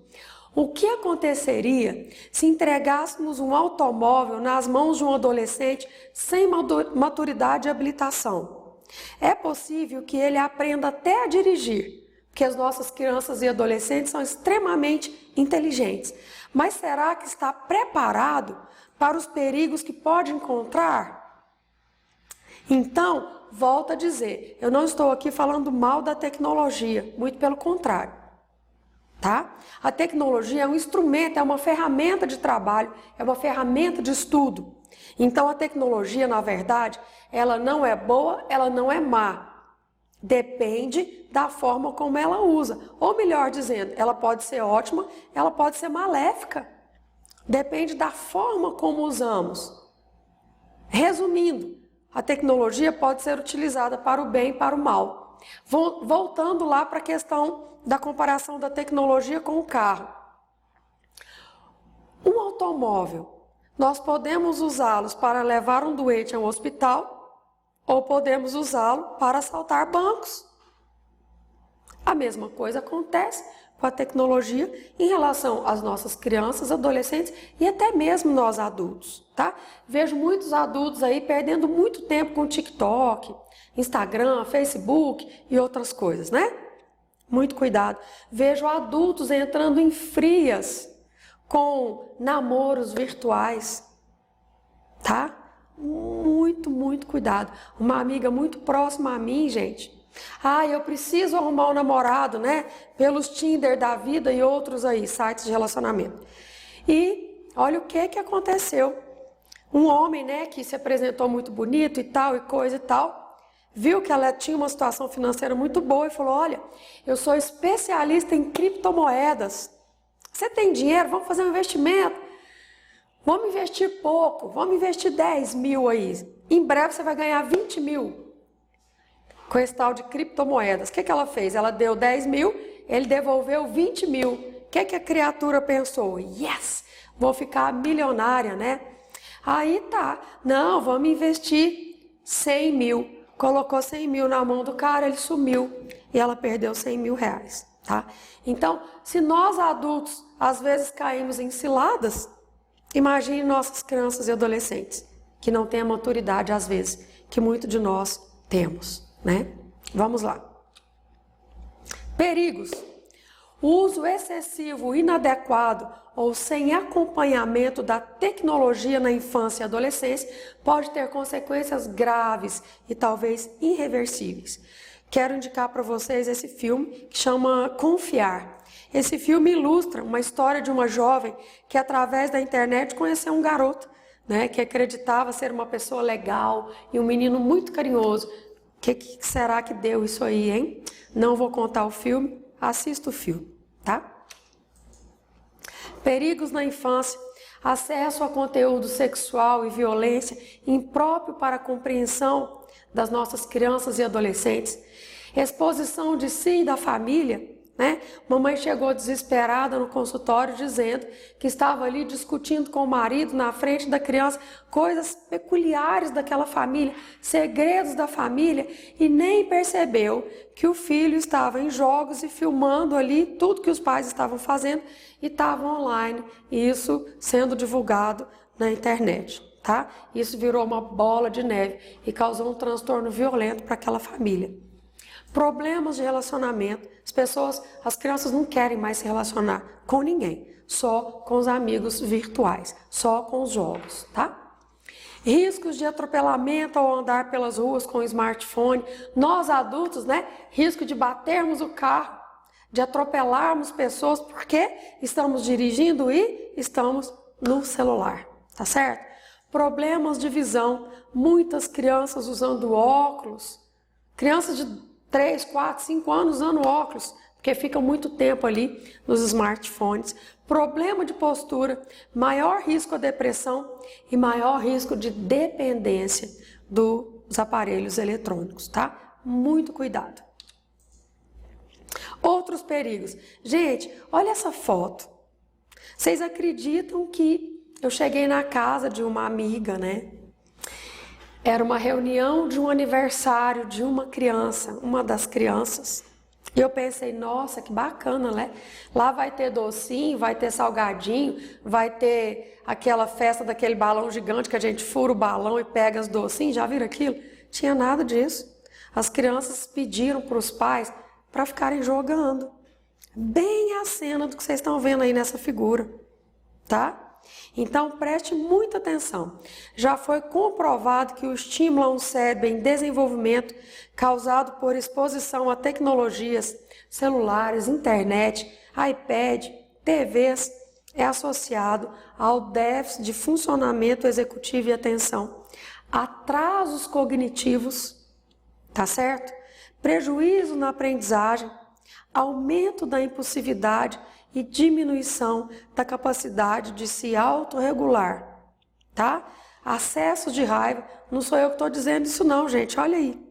O que aconteceria se entregássemos um automóvel nas mãos de um adolescente sem maturidade e habilitação? É possível que ele aprenda até a dirigir, porque as nossas crianças e adolescentes são extremamente inteligentes. Mas será que está preparado para os perigos que pode encontrar? Então, volto a dizer, eu não estou aqui falando mal da tecnologia, muito pelo contrário. Tá? A tecnologia é um instrumento, é uma ferramenta de trabalho, é uma ferramenta de estudo. Então, a tecnologia, na verdade, ela não é boa, ela não é má. Depende da forma como ela usa. Ou melhor dizendo, ela pode ser ótima, ela pode ser maléfica. Depende da forma como usamos. Resumindo, a tecnologia pode ser utilizada para o bem e para o mal. Voltando lá para a questão da comparação da tecnologia com o carro. Um automóvel, nós podemos usá-los para levar um doente ao hospital, ou podemos usá-lo para assaltar bancos. A mesma coisa acontece com a tecnologia em relação às nossas crianças, adolescentes e até mesmo nós adultos, tá? Vejo muitos adultos aí perdendo muito tempo com TikTok, Instagram, Facebook e outras coisas, né? Muito cuidado. Vejo adultos entrando em frias com namoros virtuais, tá? Muito cuidado. Uma amiga muito próxima a mim, gente. Eu preciso arrumar um namorado, né? Pelos Tinder da vida e outros aí, sites de relacionamento. E olha o que aconteceu. Um homem, né, que se apresentou muito bonito e tal, e coisa e tal, viu que ela tinha uma situação financeira muito boa e falou: olha, eu sou especialista em criptomoedas. Você tem dinheiro? Vamos fazer um investimento. Vamos investir pouco, vamos investir 10 mil aí. Em breve você vai ganhar 20 mil com esse tal de criptomoedas. O que ela fez? Ela deu 10 mil, ele devolveu 20 mil. O que a criatura pensou? Yes, vou ficar milionária, né? Aí tá, não, vamos investir 100 mil. Colocou 100 mil na mão do cara, ele sumiu e ela perdeu 100 mil reais, tá? Então, se nós adultos às vezes caímos em ciladas, imagine nossas crianças e adolescentes, que não têm a maturidade, às vezes, que muito de nós temos, né? Vamos lá. Perigos. O uso excessivo, inadequado ou sem acompanhamento da tecnologia na infância e adolescência pode ter consequências graves e talvez irreversíveis. Quero indicar para vocês esse filme que chama Confiar. Esse filme ilustra uma história de uma jovem que através da internet conheceu um garoto, né, que acreditava ser uma pessoa legal e um menino muito carinhoso. O que será que deu isso aí, hein? Não vou contar o filme, assista o filme, tá? Perigos na infância, acesso a conteúdo sexual e violência impróprio para a compreensão das nossas crianças e adolescentes, exposição de si e da família, né? Mamãe chegou desesperada no consultório dizendo que estava ali discutindo com o marido na frente da criança coisas peculiares daquela família, segredos da família, e nem percebeu que o filho estava em jogos e filmando ali tudo que os pais estavam fazendo e estava online, e isso sendo divulgado na internet, tá? Isso virou uma bola de neve e causou um transtorno violento para aquela família. Problemas de relacionamento, as crianças não querem mais se relacionar com ninguém, só com os amigos virtuais, só com os jogos, tá? Riscos de atropelamento ao andar pelas ruas com o smartphone, nós adultos, né? Risco de batermos o carro, de atropelarmos pessoas, porque estamos dirigindo e estamos no celular, tá certo? Problemas de visão, muitas crianças usando óculos, crianças de 3, 4, 5 anos usando óculos, porque ficam muito tempo ali nos smartphones. Problema de postura, maior risco à depressão e maior risco de dependência dos aparelhos eletrônicos, tá? Muito cuidado. Outros perigos. Gente, olha essa foto. Vocês acreditam que eu cheguei na casa de uma amiga, né? Era uma reunião de um aniversário de uma criança, uma das crianças. E eu pensei, nossa, que bacana, né? Lá vai ter docinho, vai ter salgadinho, vai ter aquela festa daquele balão gigante que a gente fura o balão e pega os docinhos. Já viram aquilo? Tinha nada disso. As crianças pediram para os pais para ficarem jogando. Bem a cena do que vocês estão vendo aí nessa figura, tá? Então, preste muita atenção. Já foi comprovado que o estímulo a um cérebro em desenvolvimento causado por exposição a tecnologias, celulares, internet, iPad, TVs, é associado ao déficit de funcionamento executivo e atenção, atrasos cognitivos, tá certo? Prejuízo na aprendizagem, aumento da impulsividade e diminuição da capacidade de se autorregular, tá? Acesso de raiva, não sou eu que estou dizendo isso não, gente, olha aí,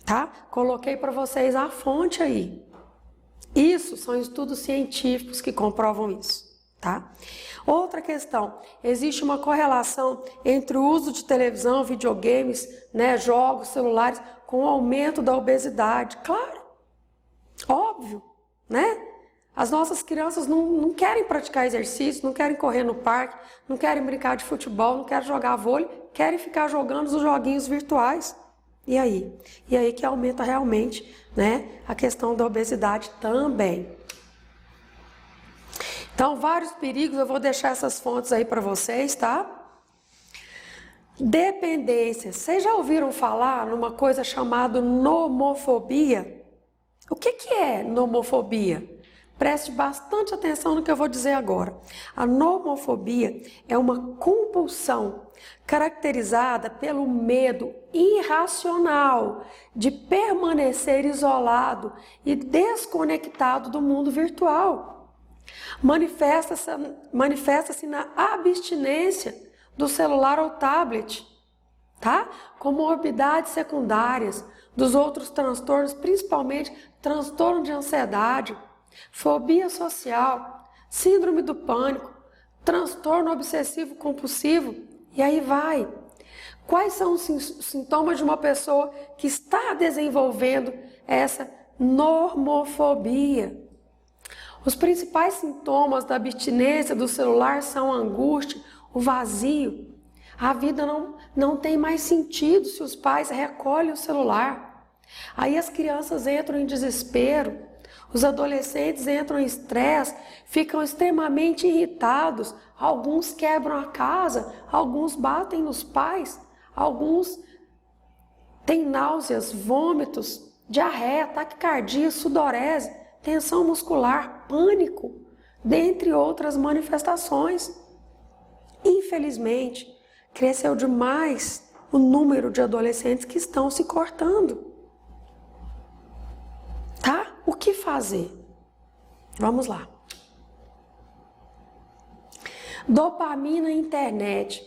tá? Coloquei para vocês a fonte aí. Isso são estudos científicos que comprovam isso, tá? Outra questão, existe uma correlação entre o uso de televisão, videogames, né, jogos, celulares, com o aumento da obesidade, claro, óbvio, né? As nossas crianças não querem praticar exercício, não querem correr no parque, não querem brincar de futebol, não querem jogar vôlei, querem ficar jogando os joguinhos virtuais. E aí? E aí que aumenta realmente, né, a questão da obesidade também. Então, vários perigos, eu vou deixar essas fontes aí para vocês, tá? Dependência. Vocês já ouviram falar numa coisa chamada nomofobia? O que é nomofobia? Preste bastante atenção no que eu vou dizer agora. A nomofobia é uma compulsão caracterizada pelo medo irracional de permanecer isolado e desconectado do mundo virtual. Manifesta-se na abstinência do celular ou tablet, tá? Comorbidades secundárias dos outros transtornos, principalmente transtorno de ansiedade, fobia social, síndrome do pânico, transtorno obsessivo compulsivo, e aí vai. Quais são os sintomas de uma pessoa que está desenvolvendo essa nomofobia? Os principais sintomas da abstinência do celular são a angústia, o vazio. A vida não tem mais sentido se os pais recolhem o celular. Aí as crianças entram em desespero. Os adolescentes entram em estresse, ficam extremamente irritados, alguns quebram a casa, alguns batem nos pais, alguns têm náuseas, vômitos, diarreia, taquicardia, sudorese, tensão muscular, pânico, dentre outras manifestações. Infelizmente, cresceu demais o número de adolescentes que estão se cortando. Tá? O que fazer? Vamos lá. Dopamina e internet.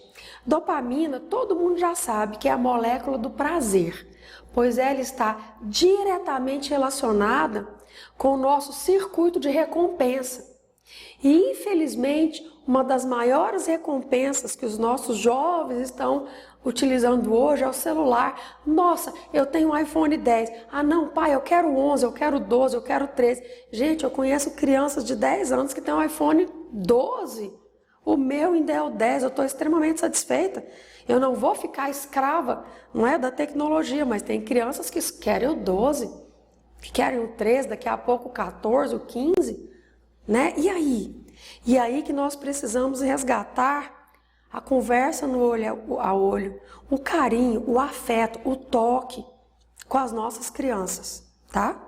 Dopamina, todo mundo já sabe que é a molécula do prazer, pois ela está diretamente relacionada com o nosso circuito de recompensa. E, infelizmente, uma das maiores recompensas que os nossos jovens estão utilizando hoje é o celular. Nossa, eu tenho um iPhone 10. Ah, não, pai, eu quero 11, eu quero 12, eu quero 13. Gente, eu conheço crianças de 10 anos que têm um iPhone 12. O meu ainda é o 10, eu estou extremamente satisfeita. Eu não vou ficar escrava, não é, da tecnologia, mas tem crianças que querem o 12, que querem o 13, daqui a pouco o 14, o 15, né? E aí? E aí que nós precisamos resgatar a conversa no olho a olho, o carinho, o afeto, o toque com as nossas crianças, tá?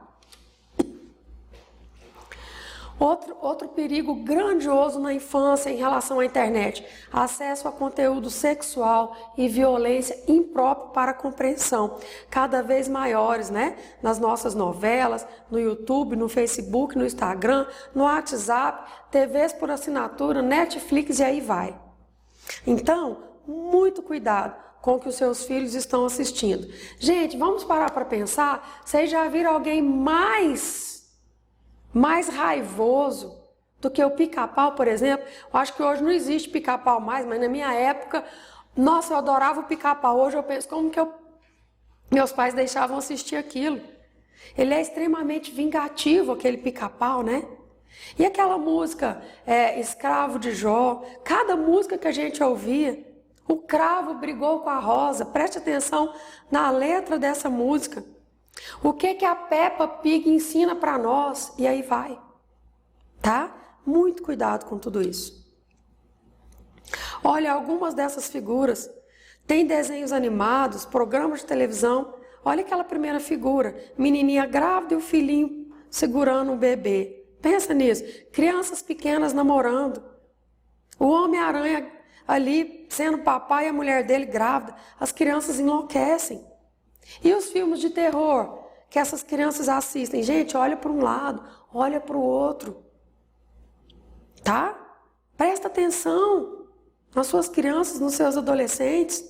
Outro perigo grandioso na infância em relação à internet, acesso a conteúdo sexual e violência impróprio para a compreensão, cada vez maiores, né? Nas nossas novelas, no YouTube, no Facebook, no Instagram, no WhatsApp, TVs por assinatura, Netflix e aí vai. Então, muito cuidado com o que os seus filhos estão assistindo. Gente, vamos parar para pensar, vocês já viram alguém mais raivoso do que o pica-pau, por exemplo? Eu acho que hoje não existe pica-pau mais, mas na minha época, nossa, eu adorava o pica-pau. Hoje eu penso, como que meus pais deixavam assistir aquilo? Ele é extremamente vingativo, aquele pica-pau, né? E aquela música, Escravo de Jó, cada música que a gente ouvia, o cravo brigou com a rosa, preste atenção na letra dessa música. O que a Peppa Pig ensina para nós? E aí vai, tá? Muito cuidado com tudo isso. Olha, algumas dessas figuras têm desenhos animados, programas de televisão. Olha aquela primeira figura, menininha grávida e o filhinho segurando um bebê. Pensa nisso, crianças pequenas namorando. O Homem-Aranha ali sendo papai e a mulher dele grávida. As crianças enlouquecem. E os filmes de terror que essas crianças assistem? Gente, olha para um lado, olha para o outro. Tá? Presta atenção nas suas crianças, nos seus adolescentes.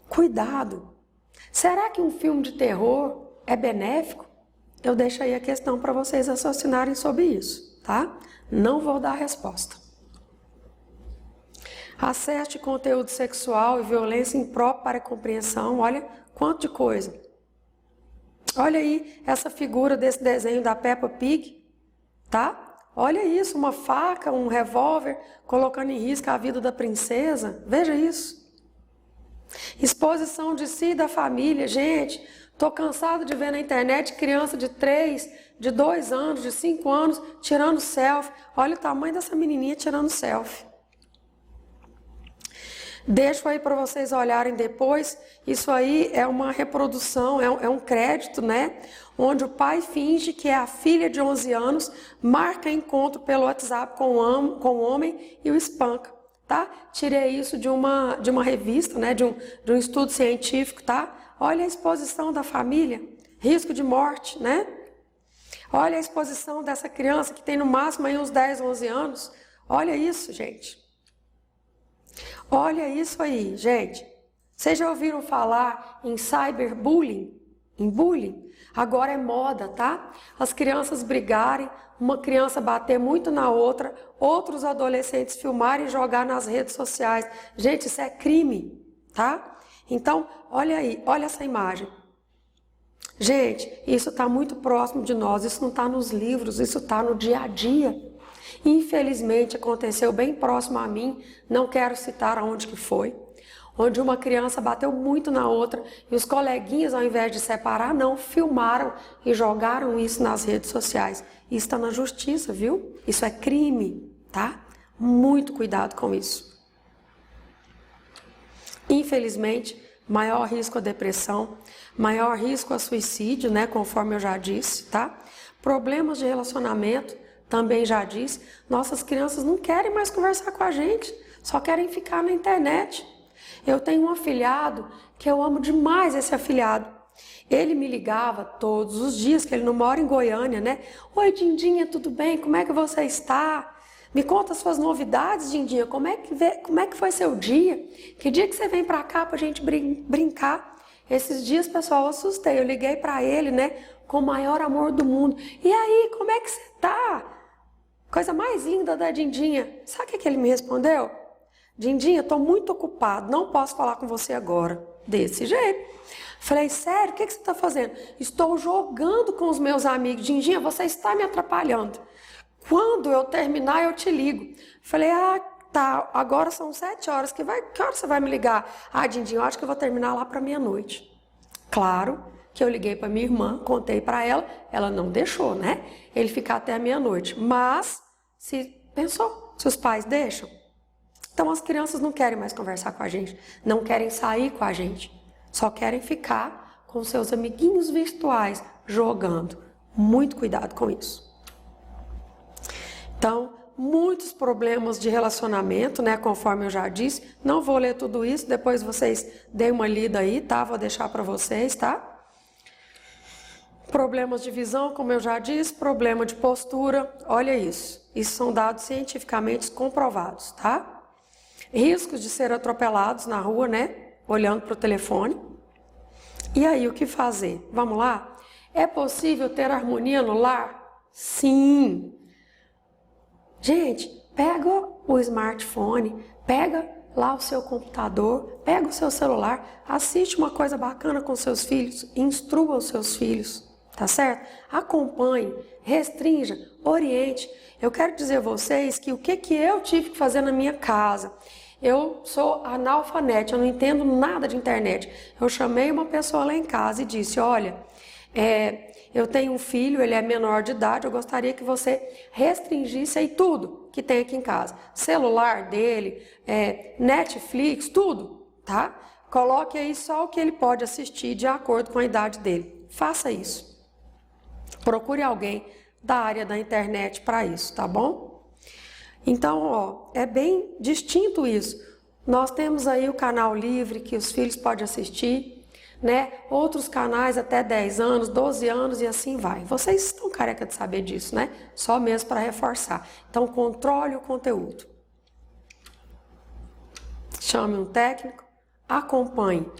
Cuidado. Será que um filme de terror é benéfico? Eu deixo aí a questão para vocês raciocinarem sobre isso, tá? Não vou dar a resposta. Acesso de conteúdo sexual e violência imprópria para a compreensão, olha quanto de coisa. Olha aí essa figura desse desenho da Peppa Pig, tá? Olha isso, uma faca, um revólver, colocando em risco a vida da princesa. Veja isso. Exposição de si e da família. Gente, tô cansado de ver na internet criança de 3, de 2 anos, de 5 anos, tirando selfie. Olha o tamanho dessa menininha tirando selfie. Deixo aí para vocês olharem depois. Isso aí é uma reprodução, é um crédito, né? Onde o pai finge que é a filha de 11 anos, marca encontro pelo WhatsApp com o homem e o espanca, tá? Tirei isso de uma revista, né? De um estudo científico, tá? Olha a exposição da família, risco de morte, né? Olha a exposição dessa criança que tem no máximo aí uns 10, 11 anos. Olha isso, gente. Olha isso aí, gente. Vocês já ouviram falar em cyberbullying? Em bullying? Agora é moda, tá? As crianças brigarem, uma criança bater muito na outra, outros adolescentes filmarem e jogar nas redes sociais. Gente, isso é crime, tá? Então, olha aí, olha essa imagem. Gente, isso está muito próximo de nós, isso não está nos livros, isso está no dia a dia. Infelizmente, aconteceu bem próximo a mim, não quero citar aonde que foi. onde uma criança bateu muito na outra e os coleguinhas, ao invés de separar, não, filmaram e jogaram isso nas redes sociais. Isso está na justiça, viu? Isso é crime, tá? Muito cuidado com isso. Infelizmente, maior risco a depressão, maior risco a suicídio, né, conforme eu já disse, tá? Problemas de relacionamento, também já disse, nossas crianças não querem mais conversar com a gente, só querem ficar na internet. Eu tenho um afilhado que eu amo demais, esse afilhado. Ele me ligava todos os dias, que ele não mora em Goiânia, né? Oi, Dindinha, tudo bem? Como é que você está? Me conta as suas novidades, Dindinha. Como é que foi seu dia? Que dia que você vem pra cá pra gente brincar? Esses dias, pessoal, eu assustei. Eu liguei pra ele, né? Com o maior amor do mundo. E aí, como é que você tá? Coisa mais linda da Dindinha. Sabe o que ele me respondeu? Dindinha, tô muito ocupado. Não posso falar com você agora. Desse jeito. Falei, sério? O que você está fazendo? Estou jogando com os meus amigos. Dindinha, você está me atrapalhando. Quando eu terminar, eu te ligo. Falei, tá, agora são 7 horas. Que hora você vai me ligar? Dindinha, eu acho que eu vou terminar lá para meia-noite. Claro que eu liguei para minha irmã, contei para ela não deixou, né? Ele ficar até a meia-noite. Mas, pensou, se os pais deixam? Então as crianças não querem mais conversar com a gente, não querem sair com a gente, só querem ficar com seus amiguinhos virtuais jogando. Muito cuidado com isso. Então, muitos problemas de relacionamento, né, conforme eu já disse. Não vou ler tudo isso, depois vocês deem uma lida aí, tá? Vou deixar para vocês, tá? Problemas de visão, como eu já disse, problema de postura, olha isso. Isso são dados cientificamente comprovados, tá? Riscos de ser atropelados na rua, né? Olhando para o telefone. E aí, o que fazer? Vamos lá? É possível ter harmonia no lar? Sim! Gente, pega o smartphone, pega lá o seu computador, pega o seu celular, assiste uma coisa bacana com seus filhos, instrua os seus filhos, tá certo? Acompanhe, restrinja, oriente. Eu quero dizer a vocês que o que eu tive que fazer na minha casa. Eu sou analfabeta, eu não entendo nada de internet. Eu chamei uma pessoa lá em casa e disse, olha, eu tenho um filho, ele é menor de idade, eu gostaria que você restringisse aí tudo que tem aqui em casa. Celular dele, Netflix, tudo, tá? Coloque aí só o que ele pode assistir de acordo com a idade dele. Faça isso. Procure alguém da área da internet para isso, tá bom? Então, ó, é bem distinto isso. Nós temos aí o canal livre que os filhos podem assistir, né? Outros canais até 10 anos, 12 anos e assim vai. Vocês estão careca de saber disso, né? Só mesmo para reforçar. Então, controle o conteúdo. Chame um técnico, acompanhe.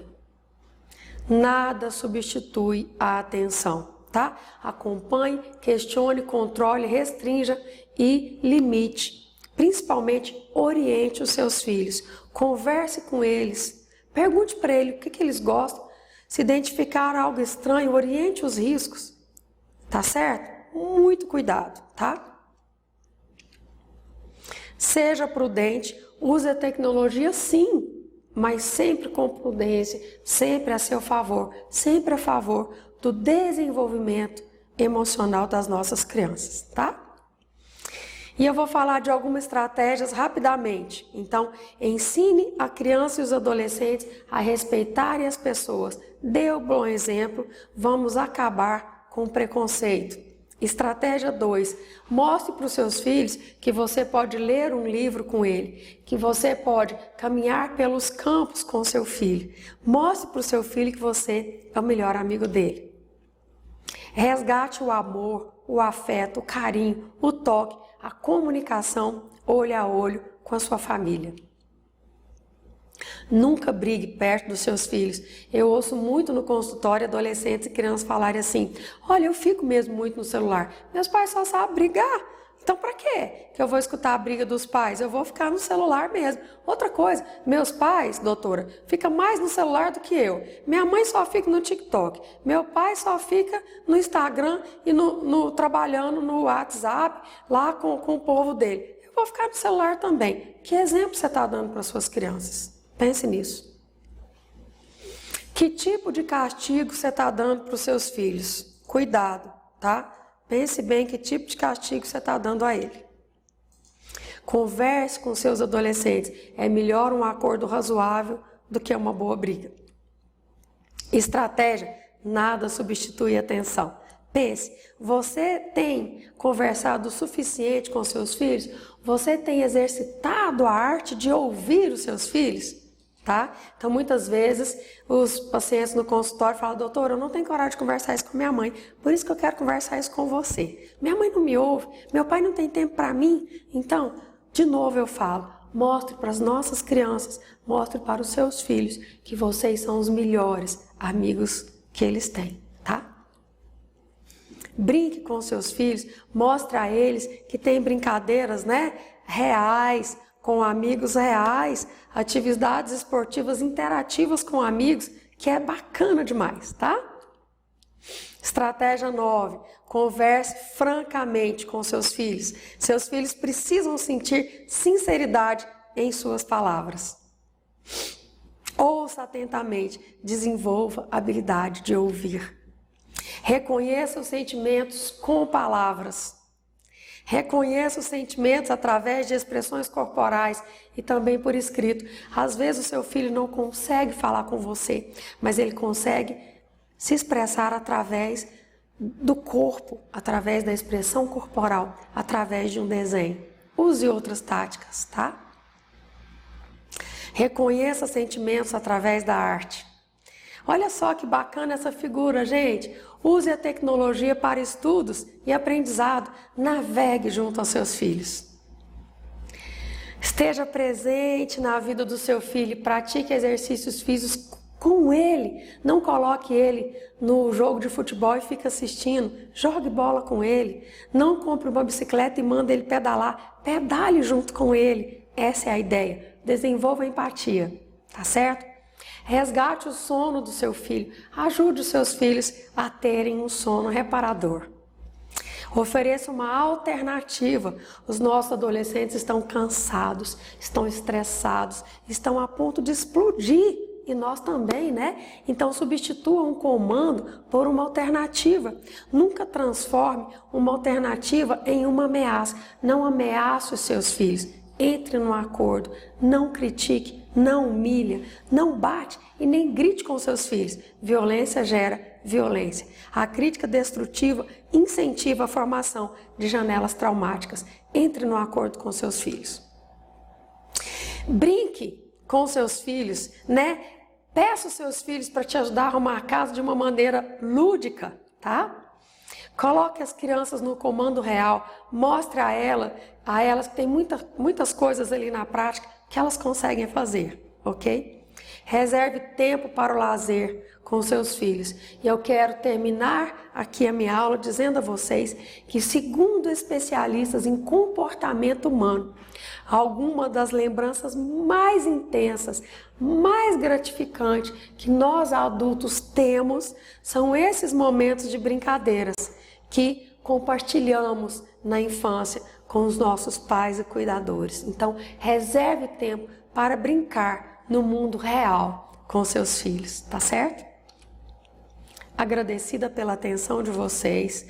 Nada substitui a atenção, tá? Acompanhe, questione, controle, restrinja e limite. Principalmente, oriente os seus filhos. Converse com eles. Pergunte para eles o que eles gostam. Se identificar algo estranho, oriente os riscos. Tá certo? Muito cuidado, tá? Seja prudente. Use a tecnologia, sim. Mas sempre com prudência. Sempre a seu favor. Sempre a favor do desenvolvimento emocional das nossas crianças, tá? E eu vou falar de algumas estratégias rapidamente. Então, ensine a criança e os adolescentes a respeitarem as pessoas. Dê o bom exemplo, vamos acabar com o preconceito. Estratégia 2. Mostre para os seus filhos que você pode ler um livro com ele, que você pode caminhar pelos campos com seu filho. Mostre para o seu filho que você é o melhor amigo dele. Resgate o amor, o afeto, o carinho, o toque, a comunicação olho a olho com a sua família. Nunca brigue perto dos seus filhos. Eu ouço muito no consultório adolescentes e crianças falarem assim, olha, eu fico mesmo muito no celular. Meus pais só sabem brigar. Então, para quê que eu vou escutar a briga dos pais? Eu vou ficar no celular mesmo. Outra coisa, meus pais, doutora, ficam mais no celular do que eu. Minha mãe só fica no TikTok. Meu pai só fica no Instagram e trabalhando no WhatsApp, lá com o povo dele. Eu vou ficar no celular também. Que exemplo você está dando para suas crianças? Pense nisso. Que tipo de castigo você está dando para os seus filhos? Cuidado, tá? Pense bem que tipo de castigo você está dando a ele. Converse com seus adolescentes. É melhor um acordo razoável do que uma boa briga. Estratégia: nada substitui atenção. Pense, você tem conversado o suficiente com seus filhos? Você tem exercitado a arte de ouvir os seus filhos? Tá? Então, muitas vezes, os pacientes no consultório falam: doutor, eu não tenho coragem de conversar isso com minha mãe, por isso que eu quero conversar isso com você. Minha mãe não me ouve, meu pai não tem tempo para mim. Então, de novo eu falo, mostre para as nossas crianças, mostre para os seus filhos que vocês são os melhores amigos que eles têm, tá? Brinque com seus filhos, mostre a eles que tem brincadeiras, né, reais, com amigos reais, atividades esportivas interativas com amigos, que é bacana demais, tá? Estratégia 9. Converse francamente com seus filhos. Seus filhos precisam sentir sinceridade em suas palavras. Ouça atentamente, desenvolva a habilidade de ouvir. Reconheça os sentimentos com palavras. Reconheça os sentimentos através de expressões corporais e também por escrito. Às vezes o seu filho não consegue falar com você, mas ele consegue se expressar através do corpo, através da expressão corporal, através de um desenho. Use outras táticas, tá? Reconheça sentimentos através da arte. Olha só que bacana essa figura, gente. Use a tecnologia para estudos e aprendizado. Navegue junto aos seus filhos. Esteja presente na vida do seu filho. Pratique exercícios físicos com ele. Não coloque ele no jogo de futebol e fique assistindo. Jogue bola com ele. Não compre uma bicicleta e manda ele pedalar. Pedale junto com ele. Essa é a ideia. Desenvolva empatia. Tá certo? Resgate o sono do seu filho. Ajude os seus filhos a terem um sono reparador. Ofereça uma alternativa. Os nossos adolescentes estão cansados, estão estressados, estão a ponto de explodir. E nós também, né? Então substitua um comando por uma alternativa. Nunca transforme uma alternativa em uma ameaça. Não ameace os seus filhos. Entre num acordo. Não critique, não humilha, não bate e nem grite com seus filhos. Violência gera violência. A crítica destrutiva incentiva a formação de janelas traumáticas. Entre no acordo com seus filhos. Brinque com seus filhos, né? Peça os seus filhos para te ajudar a arrumar a casa de uma maneira lúdica, tá? Coloque as crianças no comando real. Mostre a elas que tem muitas coisas ali na prática que elas conseguem fazer, ok? Reserve tempo para o lazer com seus filhos. E eu quero terminar aqui a minha aula dizendo a vocês que, segundo especialistas em comportamento humano, alguma das lembranças mais intensas, mais gratificantes que nós adultos temos são esses momentos de brincadeiras que compartilhamos na infância com os nossos pais e cuidadores. Então, reserve tempo para brincar no mundo real com seus filhos, tá certo? Agradecida pela atenção de vocês.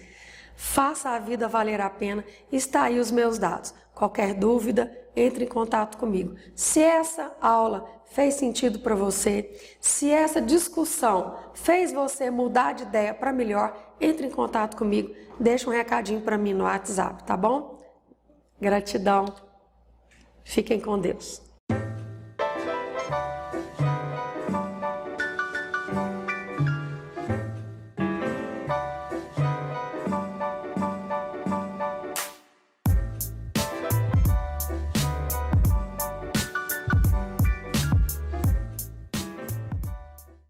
Faça a vida valer a pena. Está aí os meus dados. Qualquer dúvida, entre em contato comigo. Se essa aula fez sentido para você, se essa discussão fez você mudar de ideia para melhor, entre em contato comigo. Deixa um recadinho para mim no WhatsApp, tá bom? Gratidão. Fiquem com Deus.